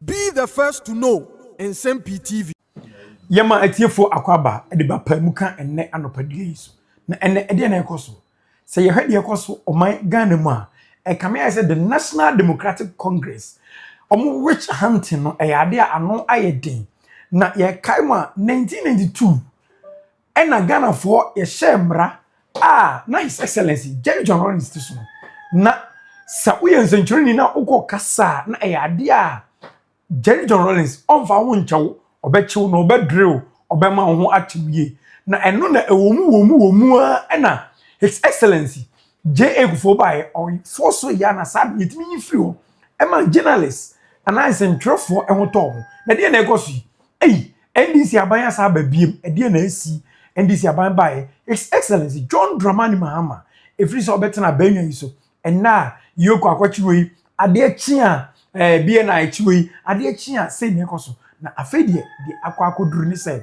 Be the first to know Nsem-Pii TV. Yama etiefo akwaba de bapa muka enne anopadue yi so na enne ede na ekoso se ye hwede ekoso oman Ghana mu a e kame I said the National Democratic Congress omo witch hunting no e yade ano ayedin na ye kai mu 1992 ena Ghana for ye shemra na His Excellency John Rawlings so na sa uye nsenchuri na ukọ kasa na e yade a John Rawlings on fa wo nchawo obechiw no obedrew obema ho atiwie na eno na ewomu na His Excellency J.A. Kufo bae o forso ya na sad yetimi yifri ho ema journalist ana nsentwerefo ehoto ho na de na ekoso NDC aban asa ba biem de na asi NDC aban bae His Excellency John Dramani Mahama efri so obetena banwa yi so na yoko akwachiwe ade achi a bie na achiwe ade achi a se na ekoso na afedie de akwakoduru ni say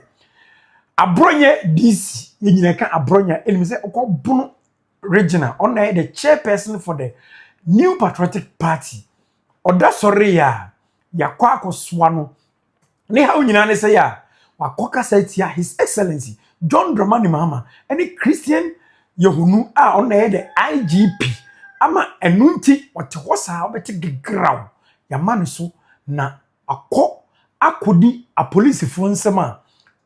Abronye DC yenyina ka Abronye elim say okobunu regional on the chairperson for the New Patriotic Party oda sorry ya yakwa akoswa no ne ha onyina ne say ya wakoka sai His Excellency John Dramani Mahama any Christian Yehunu on the IGP ama enunti wote hosa obeti gegraw ya mane so na akodi a police fo nsema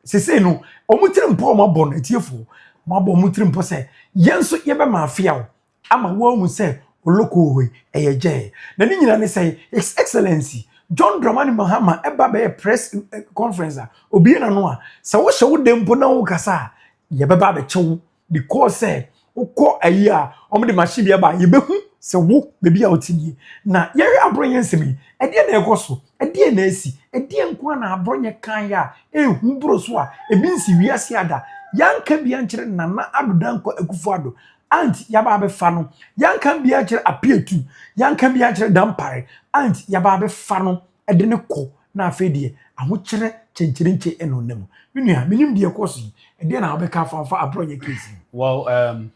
sese no omutiri mpo mabon etiefo mabo omutiri mpo se yenso yebe mafia ama wo mu se oloko we eyeje na ni nyina ne say His Excellency John Dramani Mahama eba be press conference obi na no a se wo hye wo dempo na wo kasa yebe ba be chew because say ukọ ayi a omde machine bia ba yebehu se wo bebi a otini na yere Abronye nsemi ede na ekoso ede na esi ede nko na Abronye kan ya ehu broso a ebi nsi wiase ada yanka bia nkire nana adodanko Akufo-Addo anti yaba be fa no yanka bia nkire apietu yanka bia nkire dampare anti yaba be fa no ede ne ko na afedie ahokire chenchirinche eno nem nua minim de ekoso ede na obeka fa Abronye case. Well,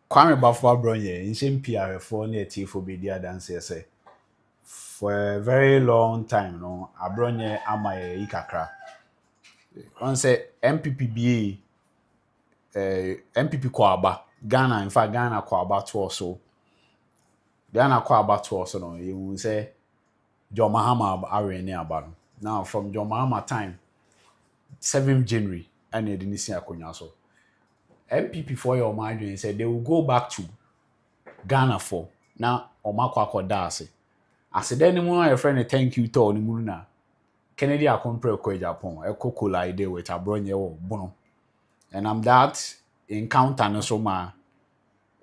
Kwame Bafo Abronye, Nsem-Pii arefo na etiefo bedi adanse say for a very long time no Abronye amaye ikakra. On say MPP MPP kwaba Ghana, in fact Ghana kwaba to so Ghana kwaba to so no you say John Mahama arene aba. Now from John Mahama time 7th January and the Nisia akonya so MPP for your mind said they will go back to Ghana for now Omakwa Dase. I said anyone a friend thank you to Onimuna Kennedy a compare ko Japan e kokola ide with Abronye wo bono. And I'm that encounter no so ma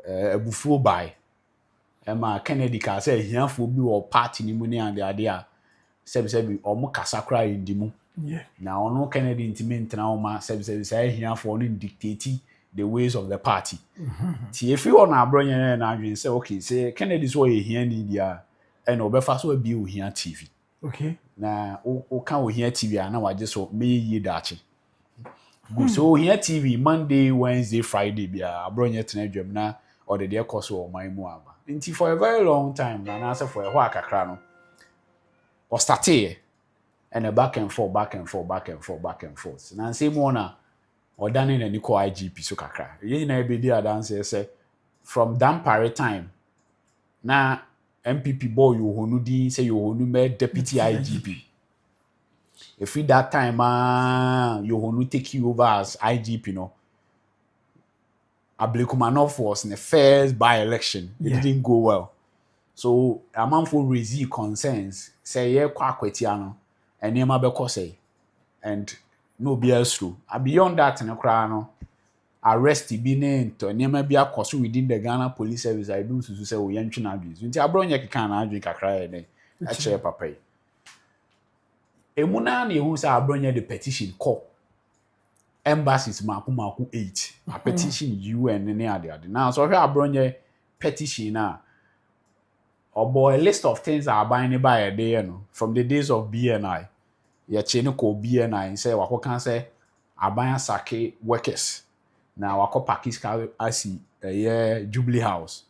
ebufuo by Emma Kennedy ka say hiafo bi wo party ni mu ni ande ade a sebi omo kasakra indimu. Yeah. Now no Kennedy intimate na oma sebi say hiafo no dictate the ways of the party. Ti if you on Abronye na adwin say okay say Kennedy so ye hia ni dia e na obefa so abi o hia TV. Okay. Na o kan o hia TV na waje so me yi dachi. Good so hia TV Monday, Wednesday, Friday bia Abronye tena dwam na or the dey course o man mu aba. Nti for a very long time na say for a ho akakra no. O started and a back and forth. Na nsem na Odani na niko IGP so kakra. Ye na ebedi adanse say from Dampare time na MPP boy Yohonu di say Yohonu me deputy IGP. If that time Yohonu take you over as IGP no. Ablekumanov was in the first by-election. It didn't go well. So a man for raise concerns say ye kwa kwetiano and yema beko say and no be else true. Beyond that, no cry no arrest be named to never be a cost within the Ghana Police Service. I do to say we yank na abuse. Until Abronye can drink a cry a chair papa. Emuna ni who say Abronye the petition call embassies maku 8. A petition UN and any other. Now so here Abronye petition now. Or boy a list of things are buying by a day, from the days of BNI. Ya chene ko BNI say wako kan say abaya sake workers na wako pakis ka asi Jubilee House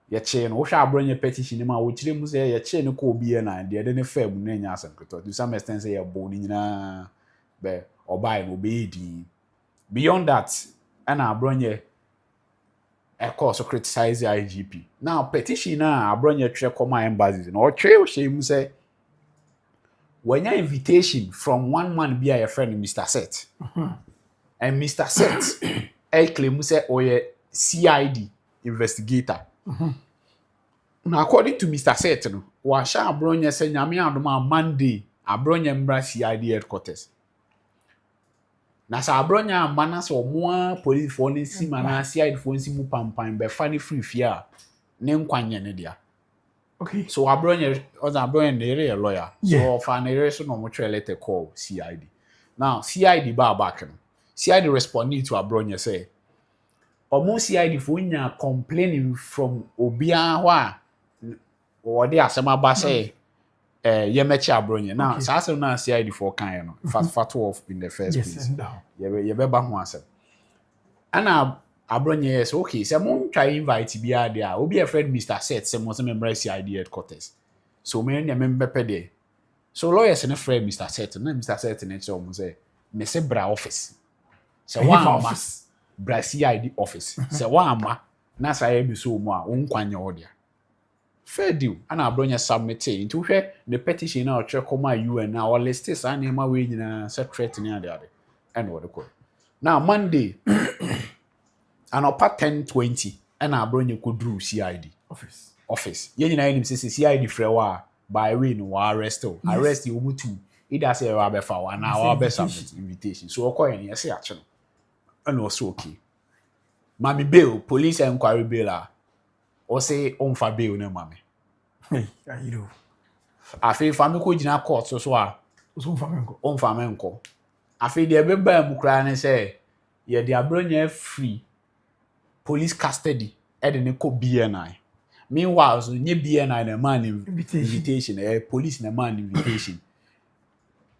ye che no wo hwa Abronye petition ma wo kire mu say ye che no ko obi na de de ne fam na nya asem keto to some extent say ye bo ni nyina be obai no be di beyond that and Abronye a course of criticize the IGP. Now, petition Abronye three common embassies. No, three shame say when your invitation from one man be a friend, Mr. Set, and Mr. Set, I claim say or a CID investigator. Now, according to Mr. Set, no, washa Abronye say nyame adoma Monday, Abronye mbra CID headquarters. Na sa Abronye amana so mo police for ne si mana CID for nsi mu pampan be fa ne free fia ne nkwanye ne dia. Okay. So Abronye ne a lawyer. So fa ne so no mo try letter call CID. Now CID ba back no. CID responding to Abronye say omo CID for nya complaining from obia ho a o de asema ba say ye mechi Abronye. Now sa asem na CID for kan no. Fast off in the first place. Ye be ba ho asem. Ana Abronye say okay, say mo try invite bia there. Obi a friend Mr. Set say mo say member CID headquarters. So me na member pe there. So lawyers na friend Mr. Set, na Mr. Set na say mo say me say bra office. Say one office. Bra CID office. Say one ma na say bi so mo a onkwanye odia. Fair deal. Ana Abronye submit into hwe the petition na o try come UN na o list this and ma we nyina say threat ni ade ade. And what call. Now Monday and up at 10:20 and Abronye could drew CID office. Ye nyina nim say CID frɛ wa by way no arrest you mutu. Either say wa be fa wa na wa be submit invitation. So okoye ne say ache no. And also okay. Mami bail police inquiry bail or say onfa bail na mami. Hey, you know. Afi fami ko gina court so a onfa menko. Afi de be ba mu kra ne say ye de Abronye free police custody e de ne ko BNI. Meanwhile, so nye BNI na man invitation police na man invitation.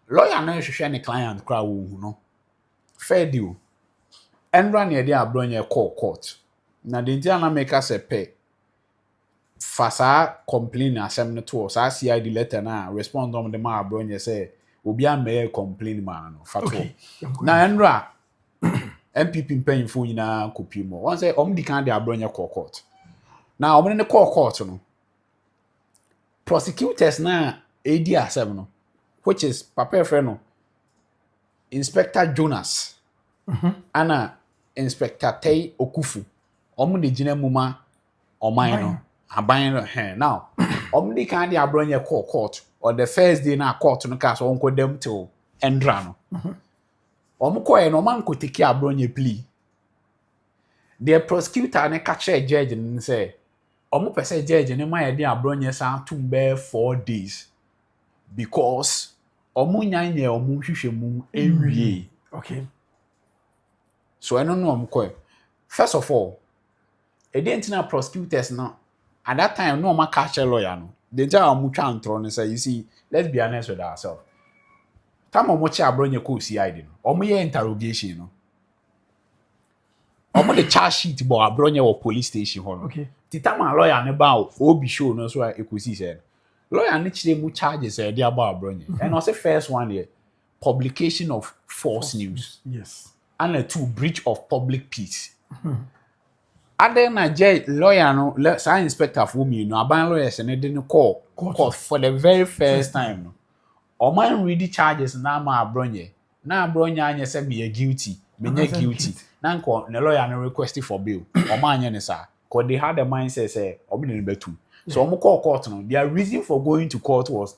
Lawyer na hwehwe ne client kra wo hu no. Fair deal. Enra na de Abronye court. Na de ntia na make us pay. Fasa complain asem no to sa CID letter na respond on the ma Abronye say obi am me complain man no fato. Na enra MPP mpanyimfo nyina kopi mo. Won say di kan de Abronye court. Now omo ne court no. Prosecutors na AD asem no, which is papa friend no. Inspector Jonas. Ana Inspector Tay Okufu. Omo de gina muma oman no. Aban no now. Omo di kan de Abronye court or the first day na court no ka so onko dem till endra no. Omo koye no man ko take Abronye plea. The prosecutor ne catch a judge and say omo pese judge ne ma ye de Abronye san tumbe 4 days because omo nyanye omo hwehwemu ewie. Okay. So I don't know omo koye. First of all, e dey ntina prosecutors no at that time no ma catch a lawyer no. They tell omo twa ntro ne say you see, let's be honest with ourselves. Time omo che Abronye ko CID no. Omo ye interrogation no. Omo the charge sheet bo Abronye wo police station ho no. Okay. Tita ma lawyer ne ba obi show no so ekosi say. Lawyer ne chire mu charges e dey about Abronye. And also first one here, publication of false news. Yes. And a 2 breach of public peace. Other na lawyer no sign inspector for me no aban lawyers and they didn't call for the very first time no. Oman read the charges na ma Abronye. Na Abronye anya say me guilty. Me guilty. Nanko the lawyer no request for bail. Oman ne sa. Cause they had the mindset say obi ne betu. So omo call court no. Their reason for going to court was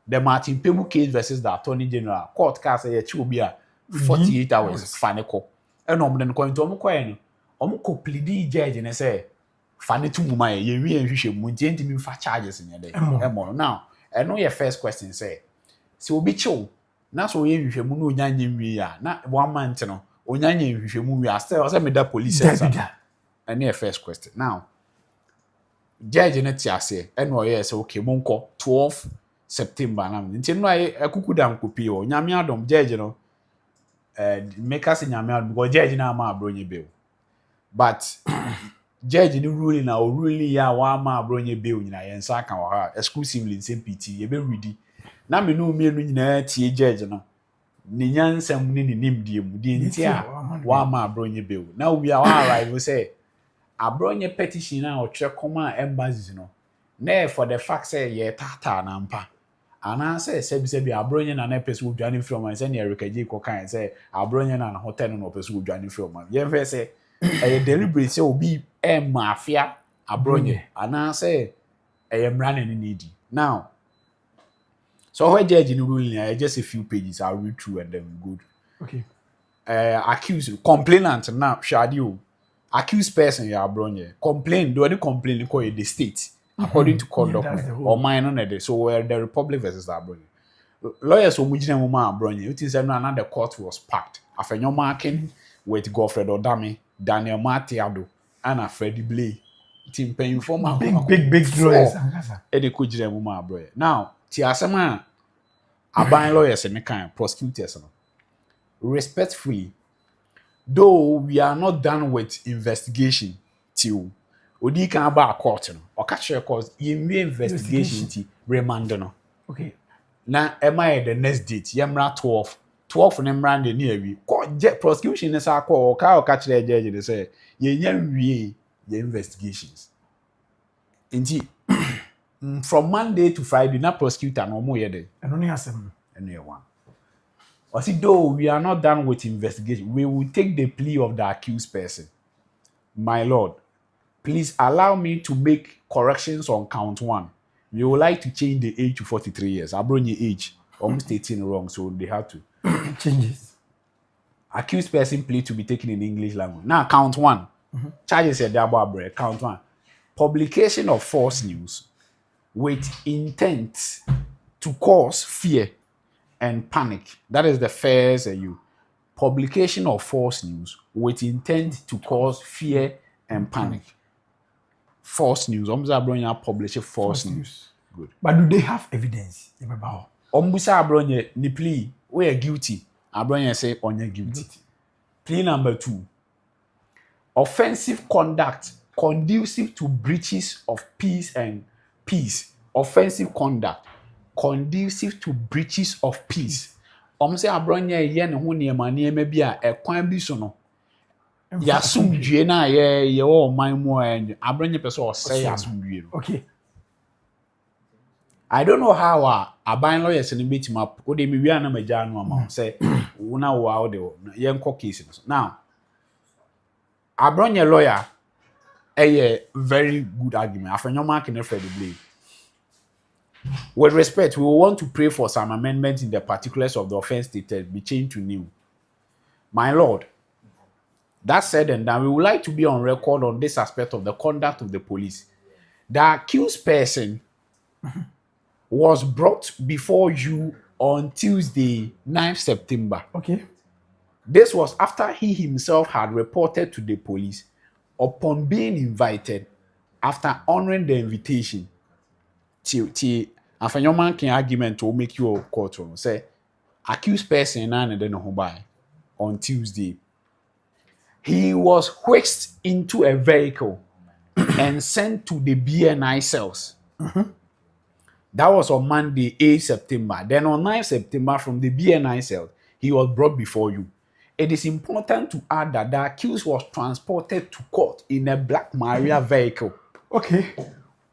the Martin Pemu case versus the Attorney General. Court case say chi obi a 48 hours faneko. And omo den ko into omo ko no. Omo ko plead judge ne say fane to muma ye wi enhwehwe mu nti mi fa charges ne dey. Emo now. And no your first question say obi chill na so ye nhwehwe mu no onyanye nwi ya na 1 month no onyanye nhwehwe mu wi still say me da police say and your first question now judge ne tiase and no yes okay monko 12 September na nti no akukudam kopi o nyame adom judge no make us nyame adom because judge na ma Abronye bail but judge ni ruling na o ruling ya wa ma Abronye bail nyina yen sa kan wa ha exclusively Nsem-Pii ye be ready na me no mienu nyina tie judge no ni nyansam ni nimdie mu di ntia wa ma Abronye bail na we are arrive say Abronye petition na o twe koma embassies no na for the fact say ye tata na mpa ana say sebi Abronye na person odwane from and say na Erika J ko kan say Abronye na hotel no person odwane from ye fe say e deliberate say obi mafia Abronye ana say e mra na need now so when judge in ruling just a few pages I'll read through and then we go. Okay. Accused complainant now Shadio accused person ya Abronye complain do any complain call the state according to court document or mine on it so where the Republic versus Abronye lawyers who mujina mu ma Abronye it is another court was packed afenyo marking with Godfred Odame Daniel Matiado and Freddie Blay team paying for my big lawyers e de ko jina mu ma Abronye now ti asema aban lawyers and kind prosecutors no respectfully though we are not done with investigation till odi kan ba court no o ka chere cause we investigation ti remand no okay na am I the next date yemra 12 ne mra de ni awi prosecution ne sa o ka chere judge de say ye nyam wie ye investigations inti from Monday to Friday na prosecutor no mo ye de eno ni asem eno ye one or see though we are not done with investigation we will take the plea of the accused person my lord please allow me to make corrections on count 1 we would like to change the age to 43 years Abronye age almost 18 wrong so they have to changes accused person plea to be taken in English language now count 1 charges are double count 1 publication of false news with intent to cause fear and panic. That is the first publication of false news with intent to cause fear and panic. False news. Ombusa Abronye publish false news. Good. But do they have evidence? Ombusa Abronye ni plea we are guilty. Abronye say onye guilty. Plea number 2. Offensive conduct conducive to breaches of peace. Offensive conduct conducive to breaches of peace. Say Abronye ye ne ho niema bi a ekwan bi so no. Ya sumdue na ye o man mu Abronye person o say ya sumdue no. Okay. I don't know how aban lawyers ni betima o de me wi ana maja no ama say una wo out de ye nko case no. Now Abronye lawyer a very good argument. Afenyo can Freddie Blay. With respect, we will want to pray for some amendments in the particulars of the offense stated be changed to new. My lord, that said and done, we would like to be on record on this aspect of the conduct of the police. The accused person was brought before you on Tuesday, 9th September. Okay. This was after he himself had reported to the police upon being invited after honoring the invitation. After your man can argument to make you a court room, say accused person and then by on Tuesday. He was whisked into a vehicle and sent to the BNI cells. That was on Monday, 8 September. Then on 9 September, from the BNI cell, he was brought before you. It is important to add that the accused was transported to court in a Black Maria vehicle. Okay.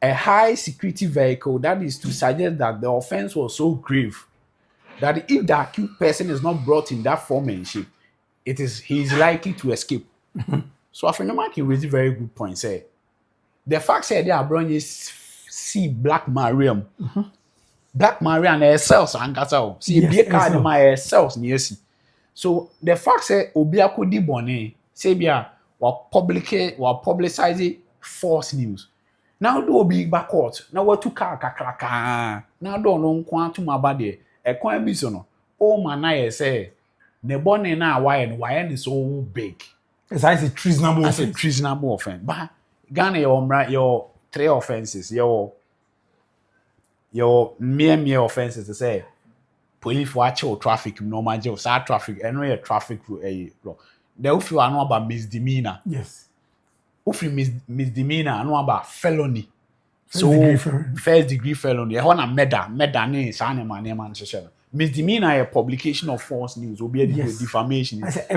A high security vehicle, that is to suggest that the offense was so grave that if the accused person is not brought in that form and shape, he is likely to escape. So Afenyoman can raise a very good point. Say the fact that Abronye see Black Maria, Black Maria and herself and Gaza see be card my herself near see. So the fact that Obiako di bone say bia wa publicize false news. Now do be back court. Now what to kakaka. Now do no quantum about there. E kwan bi so no. O man na say ne bone na why is so big. It's a treasonable offense. That's a treasonable offense. But Ghana your 3 offenses. Your mere offenses to say police watch or traffic normal jail traffic and no traffic law. They will feel about misdemeanor. Yes. Ufri misdemeanor no about felony. First Degree felony. I want a meda ne sane man social. Misdemeanor a publication of false news will be a defamation. I say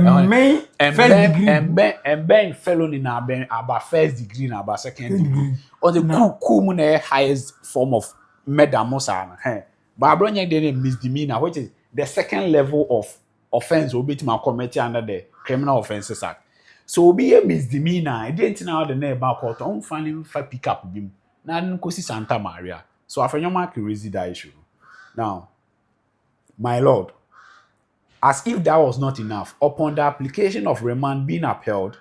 first degree and ben felony na ben about first degree na about second degree. Or the cool highest form of meda mosa. But Abronye did a misdemeanor, which is the second level of offense will be to my committee under the Criminal Offences Act. So be a misdemeanor. I didn't know the name about court. I'm finding five pick up him. Now I didn't go see Santa Maria. So I find mark raise that issue. Now, my lord, as if that was not enough, upon the application of remand being upheld,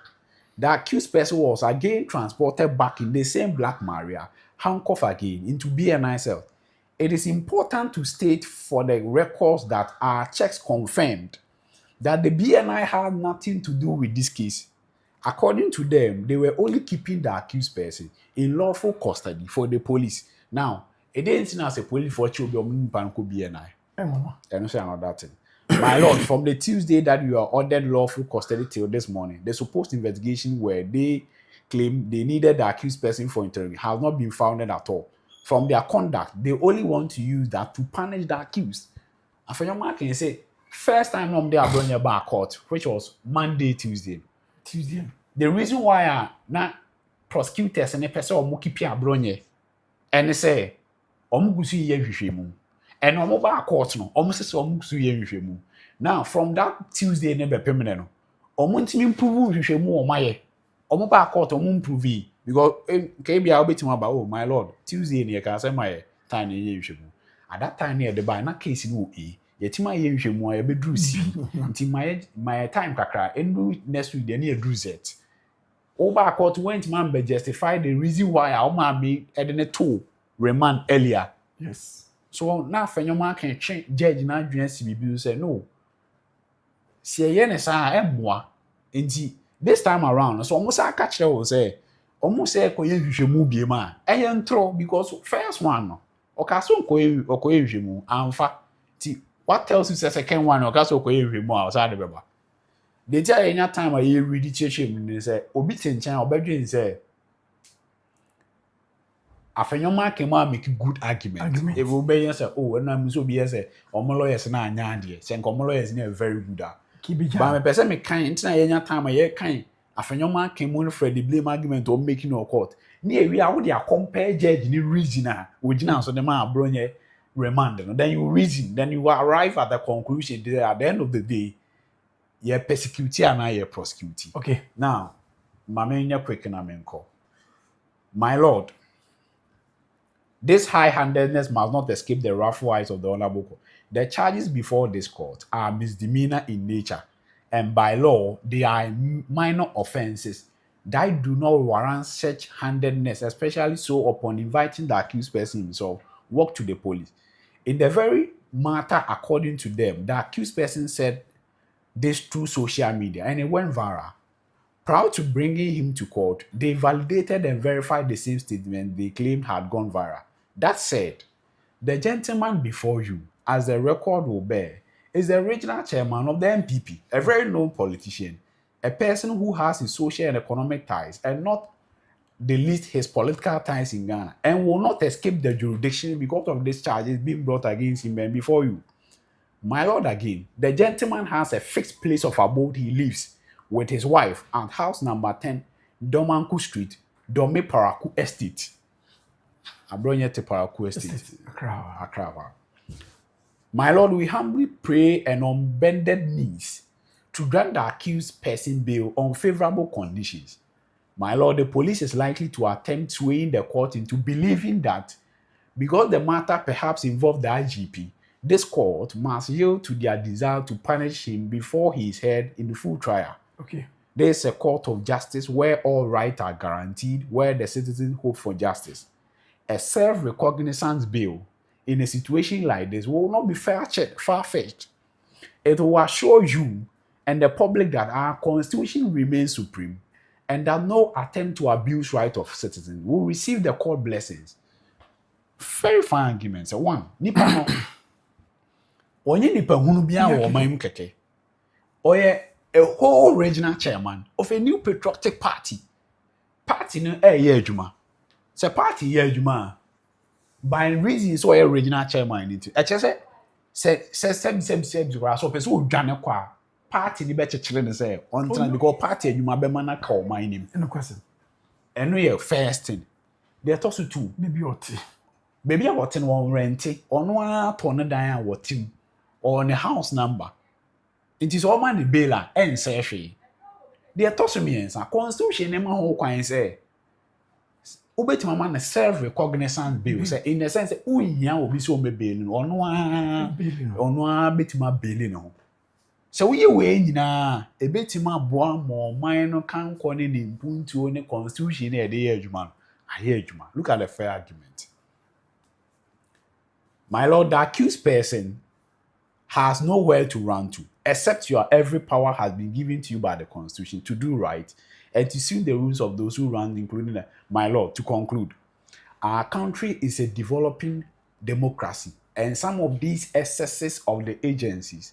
the accused person was again transported back in the same Black Maria, handcuffed again into BNI cell. It is important to state for the records that our checks confirmed that the BNI had nothing to do with this case. According to them, they were only keeping the accused person in lawful custody for the police. Now, it didn't seem as a police for children BNI. And say another thing. My lord, from the Tuesday that you are ordered lawful custody till this morning, the supposed investigation where they claim they needed the accused person for interrogation has not been founded at all. From their conduct, they only want to use that to punish the accused. And for your man can say, first time I'm there, Abronye back court, which was Monday, Tuesday. The reason why na prosecutors and the person omo keep Abronye and they say omo gusu ye hwehwemu and omo ba court no omo say omo gusu ye hwehwemu. Now from that Tuesday ne be permanent no omo ntimi improve hwehwemu omo aye omo ba court omo improve because ke bia obetima ba oh my lord Tuesday ne ka say my time ye hwehwemu at that time ne the by na case no yetima ye hwehwemu a ye bedru si nti my time kakra enu next week then ye drew set. Over court went man be justify the reason why I man be edit to remand earlier. Yes. So now fenyoman can change judge na dwen CBB say no. See ye ne sa emwa. Nti this time around so almost I catch there will say almost say koye hwehwemu bie ma. Eye ntro because first one no. Okaso koye hwehwemu amfa. Ti what tells you say second one okaso koye hwehwemu a so de beba. The entire time I read the church and say, Obi Tinchan or Bedrin say, after your man came out make a good argument. If we say, oh, and I'm so be say, or my lawyers na nyandi, saying my lawyers near very good. But my person me kind, any time I hear kind, after your man came on for the blame argument or making no court. Near we are with your compare judge in the regional, which now so the man Abronye remand. Then you reason, then you arrive at the conclusion that at the end of the day. Ye persecute and I prosecute. Okay. Now, Mamenya quick and amenko. My lord, this high-handedness must not escape the wrathful eyes of the honorable court. The charges before this court are misdemeanor in nature, and by law, they are minor offenses that do not warrant such handedness, especially so upon inviting the accused person himself, walk to the police. In the very matter, according to them, the accused person said this through social media and it went viral. Prior to bringing him to court, they validated and verified the same statement they claimed had gone viral. That said, the gentleman before you, as the record will bear, is the regional chairman of the Nsem-Pii, a very known politician, a person who has his social and economic ties and not the least his political ties in Ghana and will not escape the jurisdiction because of these charges being brought against him and before you. My lord again, the gentleman has a fixed place of abode he lives with his wife at house number 10, Domanku Street, Dome Paraku Estate. Abronye te Paraku Estate. Accra. My lord, we humbly pray and on bended knees to grant the accused person bail on favorable conditions. My lord, the police is likely to attempt swaying the court into believing that because the matter perhaps involved the IGP, this court must yield to their desire to punish him before he is heard in the full trial. Okay. There is a court of justice where all rights are guaranteed, where the citizens hope for justice. A self-recognizance bill in a situation like this will not be far-fetched. It will assure you and the public that our constitution remains supreme and that no attempt to abuse rights of citizens will receive the court blessings. Very fine arguments. One, nipa no onye nipa hunu bia wo man keke. Oye a whole regional chairman of a new patriotic party. party no ye adwuma. Se party ye adwuma by reason so original chairman into. E che se so person o dwane kwa party ni be chechele ne say on time because party adwuma be man na ka o man nim. No question. Eno ye first thing. They talk to two. Baby oti. Baby a what in one renti ono a to ne dan a what or ne house number. It is all man the bailer and say she. They talk to me and constitution ne ma ho kwan say obetima man serve recognizance bill say in the sense uhia obi so me bail no ono a betima bail no. So we nyina ebetima boa mo man no kan ko ne mpuntuo ne constitution ne dey adwuma. Look at the fair argument. My lord, the accused person has nowhere to run to, except every power has been given to you by the Constitution to do right and to suit the rules of those who run, including my lord. To conclude, our country is a developing democracy, and some of these excesses of the agencies,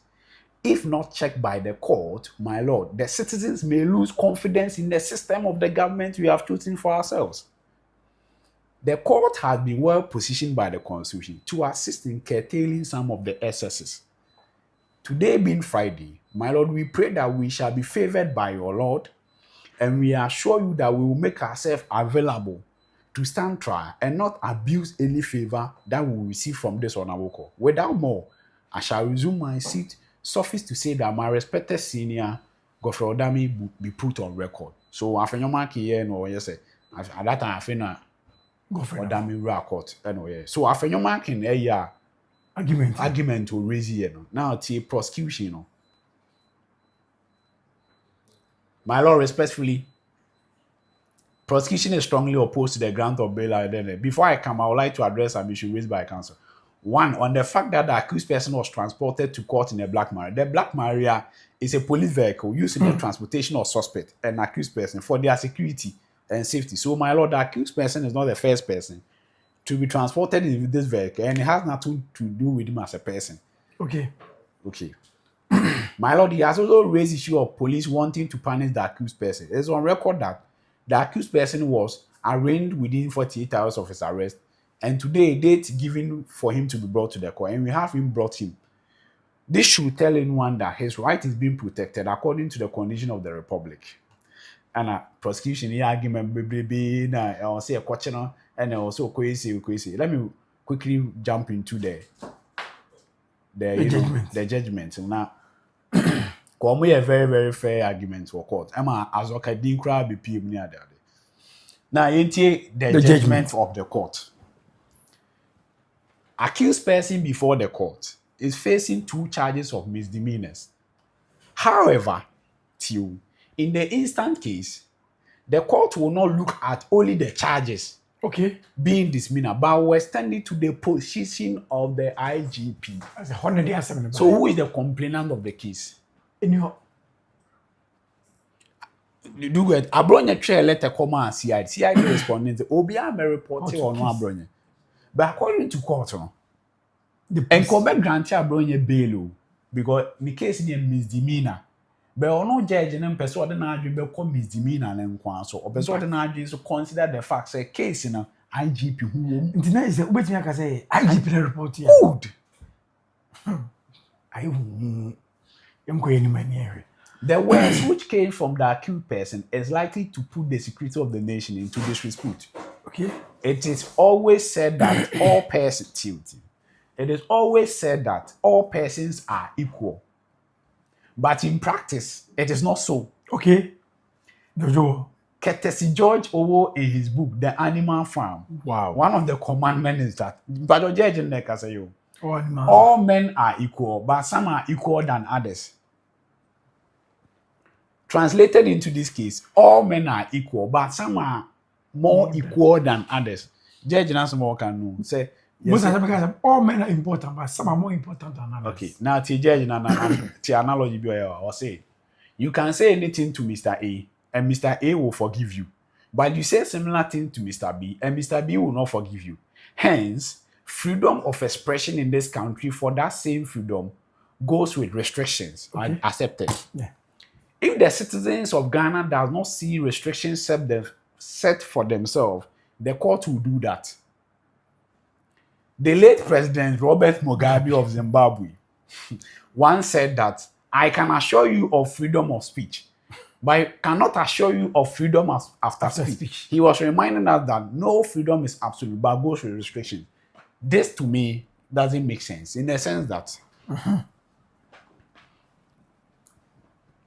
if not checked by the court, my lord, the citizens may lose confidence in the system of the government we have chosen for ourselves. The court has been well positioned by the Constitution to assist in curtailing some of the excesses. Today being Friday, my lord, we pray that we shall be favored by your Lord, and we assure you that we will make ourselves available to stand trial and not abuse any favor that we will receive from this honorable court. Without more, I shall resume my seat. Suffice to say that my respected senior, Godfrey Odami, will be put on record. So, after your mark here, no, yes, at that time, I think Odami court. So, after your marking, argument will raise here. Now, it's a prosecution. My lord, respectfully, prosecution is strongly opposed to the grant of bail. Before I come, I would like to address an issue raised by counsel. One, on the fact that the accused person was transported to court in a black Maria. The black Maria is a police vehicle used in the transportation of suspect and accused person for their security and safety. So, my lord, the accused person is not the first person to be transported in this vehicle, and it has nothing to do with him as a person. Okay. My lord, he has also raised the issue of police wanting to punish the accused person. It's on record that the accused person was arraigned within 48 hours of his arrest, and today a date given for him to be brought to the court, and we have him brought him. This should tell anyone that his right is being protected according to the condition of the republic. And a prosecution argument, na I'll say a question, and also crazy. Let me quickly jump into the judgment. Now, come a very, very fair argument for court. Emma Azoka Dinkra be PM near there. Now, the judgment of the court. Accused person before the court is facing 2 charges of misdemeanors. However, in the instant case, the court will not look at only the charges being dismissed, but will extend it to the position of the IGP. So who is the complainant of the case? Do it. Abronye trail letter come and CID. CID responding to Obia may report or no Abronye. But according to court, and Quebec grant Abronye bail because the case is a misdemeanor. But no judge and person that na be call misdemeanor and so or person that na to consider the fact say case in IGP who Ntina is wait me can say IGP report here. Good. I am going in my near. The words which came from the accused person is likely to put the security of the nation into disrepute. Okay. It is always said that all persons. It is always said that all persons are equal. But in practice, it is not so. Okay. Jojo. Ketesi George Owo in his book, The Animal Farm. Wow. One of the commandments is that, but judge in there say you. All men are equal, but some are equal than others. Translated into this case, all men are equal, but some are more equal than others. Judge Nansimo can know. Say, yes, because all men are important, but some are more important than others. Okay, now to judge the analogy be or say, you can say anything to Mr. A, and Mr. A will forgive you. But you say similar thing to Mr. B, and Mr. B will not forgive you. Hence, freedom of expression in this country for that same freedom goes with restrictions and accepted. Yeah. If the citizens of Ghana does not see restrictions set for themselves, the court will do that. The late President Robert Mugabe of Zimbabwe once said that I can assure you of freedom of speech, but I cannot assure you of freedom after speech. He was reminding us that no freedom is absolute, but goes with restriction. This to me doesn't make sense in the sense that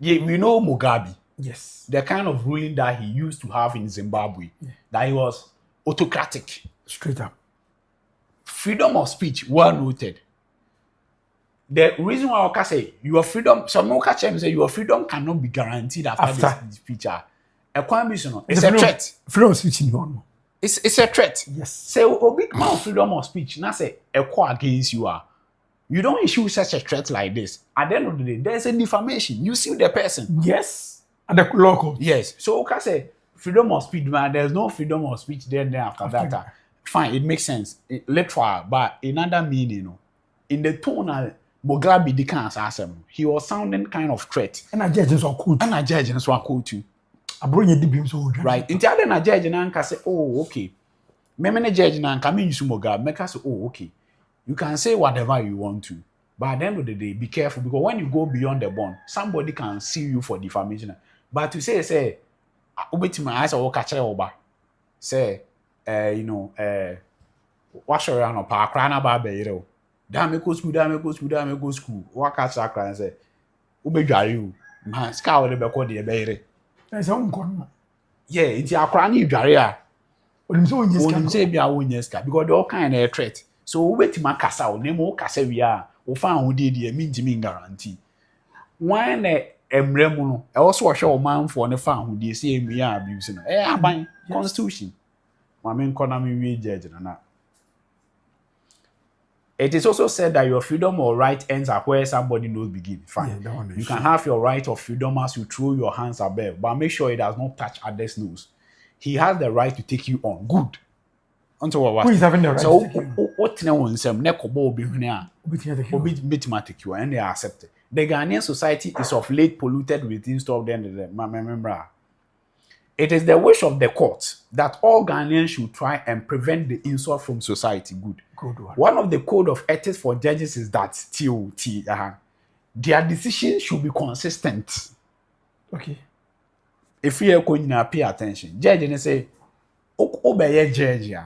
we know Mugabe. Yes. The kind of ruling that he used to have in Zimbabwe, that he was autocratic. Straight up. Freedom of speech, well noted. The reason why I can say your freedom, some people can say your freedom cannot be guaranteed after this speech. It's a threat. Freedom of speech in one. It's a threat. Yes. Say a big man of freedom of speech, now say a call against you are. You don't issue such a threat like this. At the end of the day, there's a defamation. You sue the person. Yes. At the local. Yes. So okay, say freedom of speech, man. There's no freedom of speech there after that. Fine, it makes sense. Literal, but in other meaning, you know, in the tone Mugabe the cancer, he was sounding kind of threat. And a judge is so cool. And a judge is so cool too. Abronye did him so right. In the other judge and say, oh, okay. Me judge and come in Mugabe, make us say, oh, okay. You can say whatever you want to, but at the end of the day, be careful because when you go beyond the bond, somebody can sue you for defamation. But to say, obeti my eyes or catch over, say, wash around or park rana barbe, damn go school, what catch that cry and say, Ubejari you, man, scour the back of the baby. That's own. Yeah, it's a cranny jaria. When say be a witness because they all kind of threat. So wait my casa or name or casa we are or found who did the mean guarantee. When Emremuno, I also show man for the farm who they say we are abusing. By constitution. My main economy we judge and that. It is also said that your freedom or right ends at where somebody knows begin. Fine. Yeah, you can have your right of freedom as you throw your hands above, but make sure it does not touch others' nose. He has the right to take you on. Good. Who is having the right so to take you on? What Nsem will be here, and they are accepted. The Ghanaian society is of late polluted with insult. Remember, it is the wish of the court that all Ghanaians should try and prevent the insult from society. Good. One of the code of ethics for judges is that their decisions should be consistent. Okay. If you are pay attention, judge and say, obey judge ya.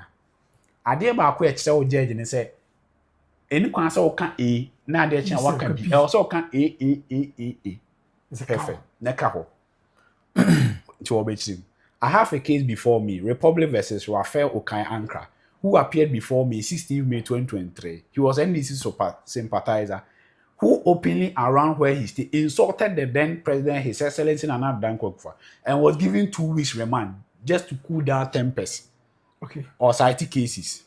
Ade ba ko ekse judge and say, any kwan say o kan A, na ade eche wa kan B. Also kan A. It's perfect. Neka ho. I have a case before me, Republic versus Raphael Okai Ankra, who appeared before me 16 May 2023. He was NDC sympathizer who openly around where he stayed insulted the then president, His Excellency Nana Dankwa, and was given 2 weeks remand just to cool down tempers. Okay. Or cite cases.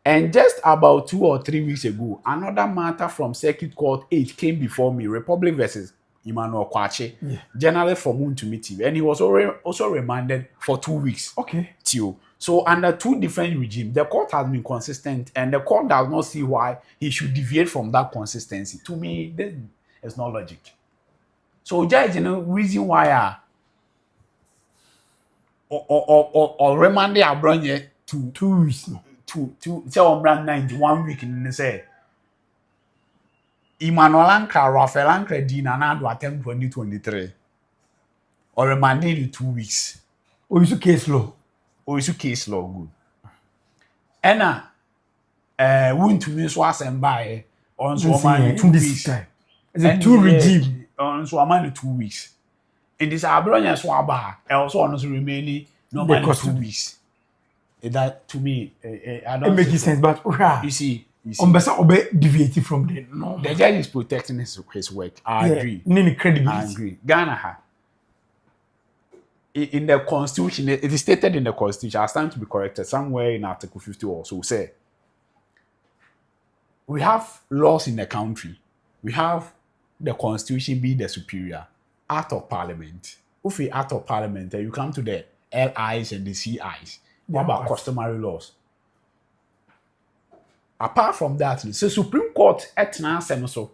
And just about 2 or 3 weeks ago, another matter from Circuit Court 8 came before me, Republic versus Emmanuel Kwache, generally from Nsem-Pii, and he was also remanded for 2 weeks. Okay. So under two different regimes, the court has been consistent, and the court does not see why he should deviate from that consistency. To me, this is not logic. So, judge, reason why or remand the Abronye to 2 weeks. To tell brand 91 week in say Emmanuel Ankra, Raphael Ankra Dina na do attempt 2023 or remanded you 2 weeks. Or is case law? Or is case law good? Ena won't to miss was and buy on so man 2 weeks. Is it two regime? On so man 2 weeks. In this Abronye swaba, also on remaining no man 2 weeks. That to me, I don't. It makes sense, but you see, deviating from the norm. The judge is protecting his work. I agree. I agree. Ghana, in the constitution, it is stated in the constitution. I stand to be corrected somewhere in Article 50 also. Say we have laws in the country. We have the constitution be the superior act of parliament. If we act of parliament, you come to the LIs and the CIs. What about customary laws? Apart from that, the Supreme Court so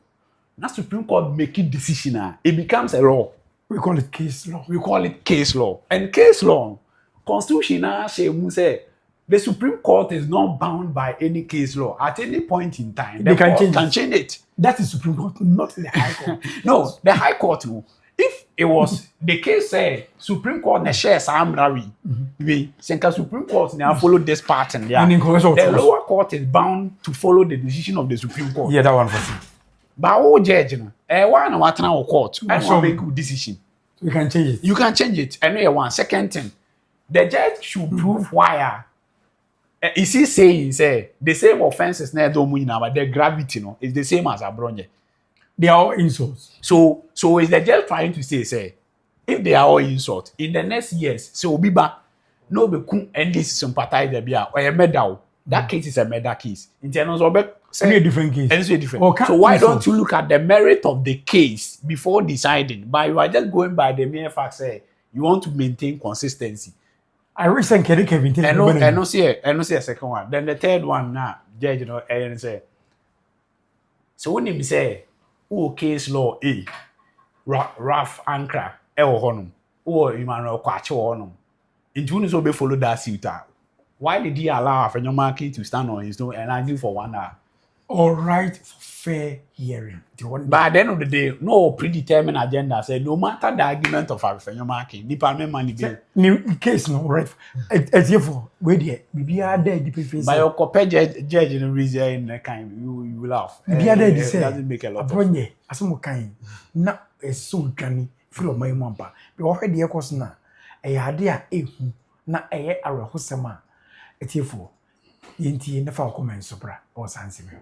now Supreme Court making decision, it becomes a law. We call it case law. We call it case law. And case law, Constitution say the Supreme Court is not bound by any case law at any point in time. They can change it. That is Supreme Court, not the High Court. No, the High Court. No. If it was the case, say Supreme Court na share samrari, we Senka Supreme Court now follow this pattern. Yeah, the lower court is bound to follow the decision of the Supreme Court. Yeah, that one for sure. But all judge, one what now court, I want make a decision. You can change it. You can change it. Anyway, one second thing, the judge should prove why. Is he saying say the same offenses na don't mean but the gravity no is the same as Abronye? They are all insults. So is the judge trying to say if they are all insults in the next years, so Obiba no be kun and this sympathize the bia or a medal. That case is a murder case. In terms of a different case. And it's a different. So why don't you look at the merit of the case before deciding? But you are just going by the mere fact say you want to maintain consistency. I wish I can Kevin. I don't see a second one. Then the third one now, judge, and say. So when him say, "Oh, case law A, rough anchor, honum, oh, Emmanuel Kwacho honum," in June so be follow that suit. Why did he allow a market to stand on his own and argue for 1 hour? All right, for fair hearing. But at the end of the day, no predetermined agenda said no matter the argument of our market, the parliament money bill. New case no right. As if where the BBR there the face. By your copy judge in the reason in the kind you laugh. BBR there say doesn't make a lot. Abronye asomo kan na eso dwane feel my mamba. Be wo hwe de ekos na ade a ehu na eye arehosema etiefo yenti ne fa comment sobra o sansime.